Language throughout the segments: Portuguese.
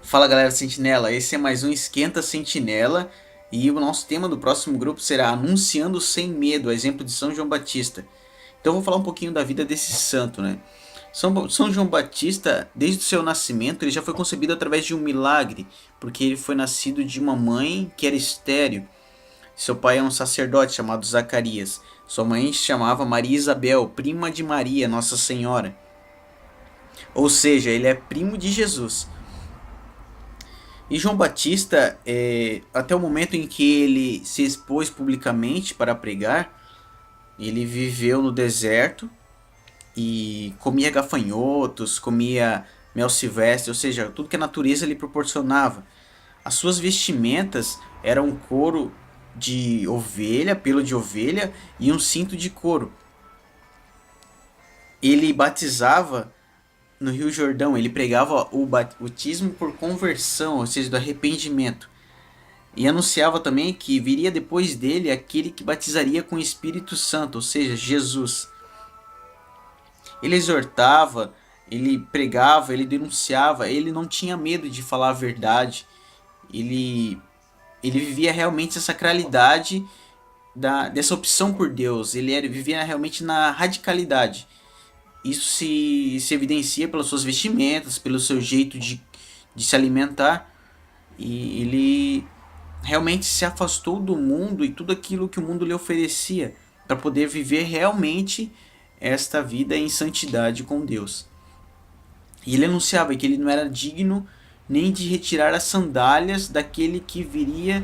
Fala galera Sentinela, esse é mais um Esquenta Sentinela e o nosso tema do próximo grupo será Anunciando Sem Medo, a exemplo de São João Batista. Então eu vou falar um pouquinho da vida desse santo, né? São João Batista, desde o seu nascimento, ele já foi concebido através de um milagre, porque ele foi nascido de uma mãe que era estéril. Seu pai era um sacerdote chamado Zacarias. Sua mãe se chamava Maria Isabel, prima de Maria, Nossa Senhora. Ou seja, ele é primo de Jesus. E João Batista, até o momento em que ele se expôs publicamente para pregar, ele viveu no deserto e comia gafanhotos, comia mel silvestre, ou seja, tudo que a natureza lhe proporcionava. As suas vestimentas eram um couro de ovelha, pelo de ovelha e um cinto de couro. Ele batizava no Rio Jordão, ele pregava o batismo por conversão, ou seja, do arrependimento. E anunciava também que viria depois dele aquele que batizaria com o Espírito Santo, ou seja, Jesus. Ele exortava, ele pregava, ele denunciava, ele não tinha medo de falar a verdade. Ele, ele vivia realmente a sacralidade dessa opção por Deus. Vivia realmente na radicalidade. Isso se evidencia pelas suas vestimentas, pelo seu jeito de se alimentar. E ele realmente se afastou do mundo e tudo aquilo que o mundo lhe oferecia para poder viver realmente esta vida em santidade com Deus. E ele anunciava que ele não era digno nem de retirar as sandálias daquele que viria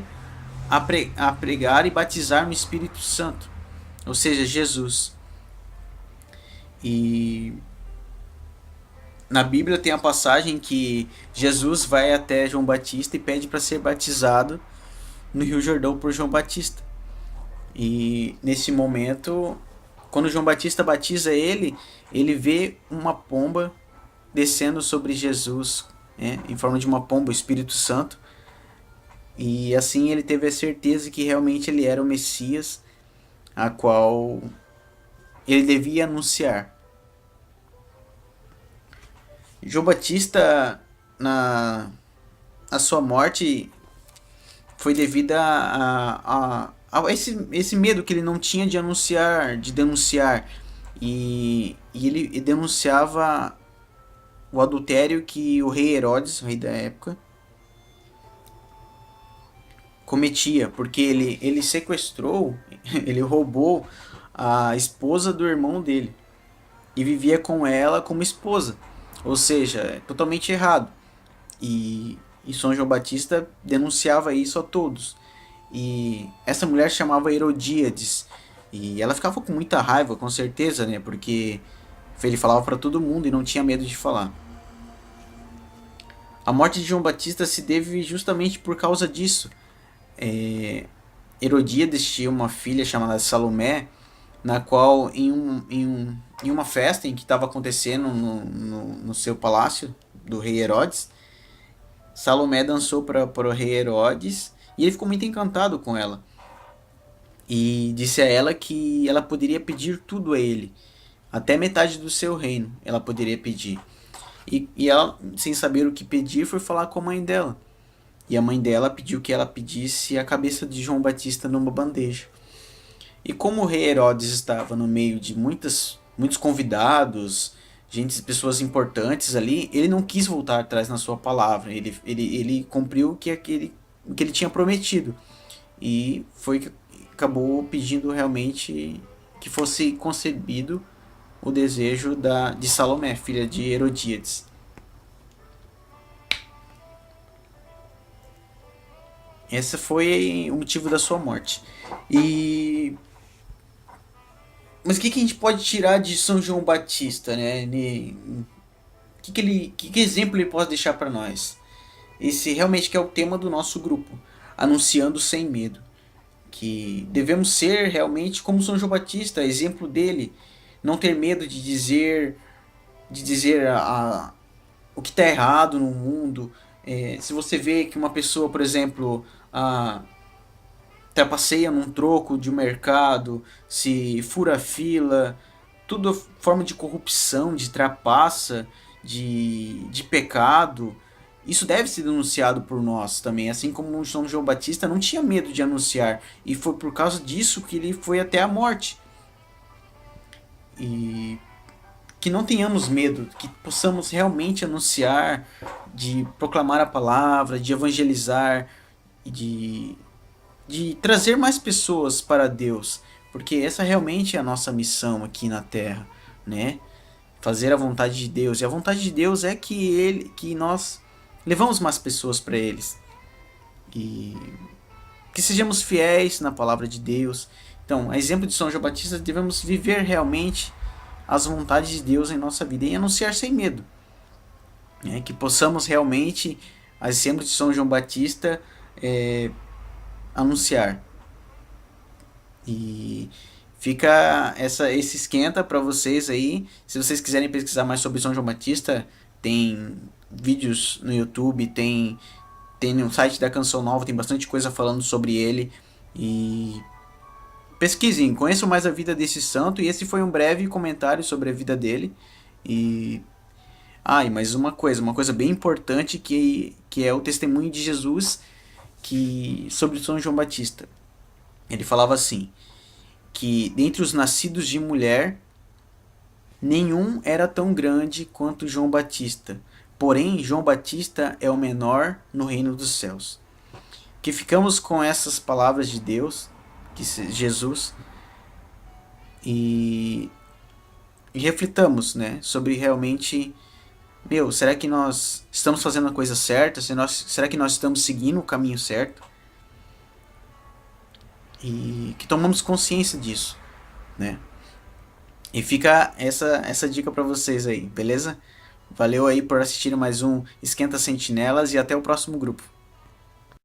a pregar e batizar no Espírito Santo, ou seja, Jesus. E na Bíblia tem a passagem que Jesus vai até João Batista e pede para ser batizado no Rio Jordão por João Batista. E nesse momento, quando João Batista batiza ele, ele vê uma pomba descendo sobre Jesus, né, em forma de uma pomba, o Espírito Santo. E assim ele teve a certeza que realmente ele era o Messias, a qual ele devia anunciar. João Batista, na a sua morte, foi devido a esse medo que ele não tinha de anunciar, de denunciar. E ele denunciava o adultério que o rei Herodes, o rei da época, cometia, porque ele sequestrou, ele roubou a esposa do irmão dele e vivia com ela como esposa. Ou seja, é totalmente errado. E São João Batista denunciava isso a todos. E essa mulher chamava Herodíades. E ela ficava com muita raiva, com certeza, né? Porque ele falava para todo mundo e não tinha medo de falar. A morte de João Batista se deve justamente por causa disso. É, Herodíades tinha uma filha chamada Salomé, na qual em uma festa em que estava acontecendo no seu palácio do rei Herodes, Salomé dançou para o rei Herodes e ele ficou muito encantado com ela. E disse a ela que ela poderia pedir tudo a ele, até metade do seu reino ela poderia pedir. E ela, sem saber o que pedir, foi falar com a mãe dela. E a mãe dela pediu que ela pedisse a cabeça de João Batista numa bandeja. E como o rei Herodes estava no meio de muitos convidados, pessoas importantes ali, ele não quis voltar atrás na sua palavra. Ele cumpriu o que ele tinha prometido. E foi que acabou pedindo realmente que fosse concebido o desejo de Salomé, filha de Herodíades. Esse foi o motivo da sua morte. E mas o que a gente pode tirar de São João Batista, né? Que exemplo ele pode deixar para nós? Esse realmente que é o tema do nosso grupo, anunciando sem medo, que devemos ser realmente como São João Batista, exemplo dele, não ter medo de dizer o que está errado no mundo. Se você vê que uma pessoa, por exemplo, trapaceia num troco de mercado, se fura fila, tudo forma de corrupção, de trapaça, de pecado. isso deve ser denunciado por nós também, assim como o São João Batista não tinha medo de anunciar, e foi por causa disso que ele foi até a morte. E que não tenhamos medo, que possamos realmente anunciar, de proclamar a palavra, de evangelizar, de, de trazer mais pessoas para Deus, porque essa realmente é a nossa missão aqui na Terra, né? Fazer a vontade de Deus. E a vontade de Deus é que nós levamos mais pessoas para eles. E que sejamos fiéis na palavra de Deus. Então, a exemplo de São João Batista, devemos viver realmente as vontades de Deus em nossa vida e anunciar sem medo. Né? Que possamos realmente, a exemplo de São João Batista, anunciar. E fica esse esquenta para vocês aí. Se vocês quiserem pesquisar mais sobre São João Batista, tem vídeos no YouTube, tem no site da Canção Nova, tem bastante coisa falando sobre ele. E pesquisem, conheçam mais a vida desse santo. E esse foi um breve comentário sobre a vida dele. E e mais uma coisa bem importante que é o testemunho de Jesus sobre São João Batista. Ele falava assim, que dentre os nascidos de mulher, nenhum era tão grande quanto João Batista. Porém, João Batista é o menor no reino dos céus. Que ficamos com essas palavras de Deus, Jesus, e, e reflitamos, né, sobre realmente, será que nós estamos fazendo a coisa certa? Será que nós estamos seguindo o caminho certo? E que tomamos consciência disso, né? E fica essa dica para vocês aí, beleza? Valeu aí por assistir mais um Esquenta Sentinelas e até o próximo grupo.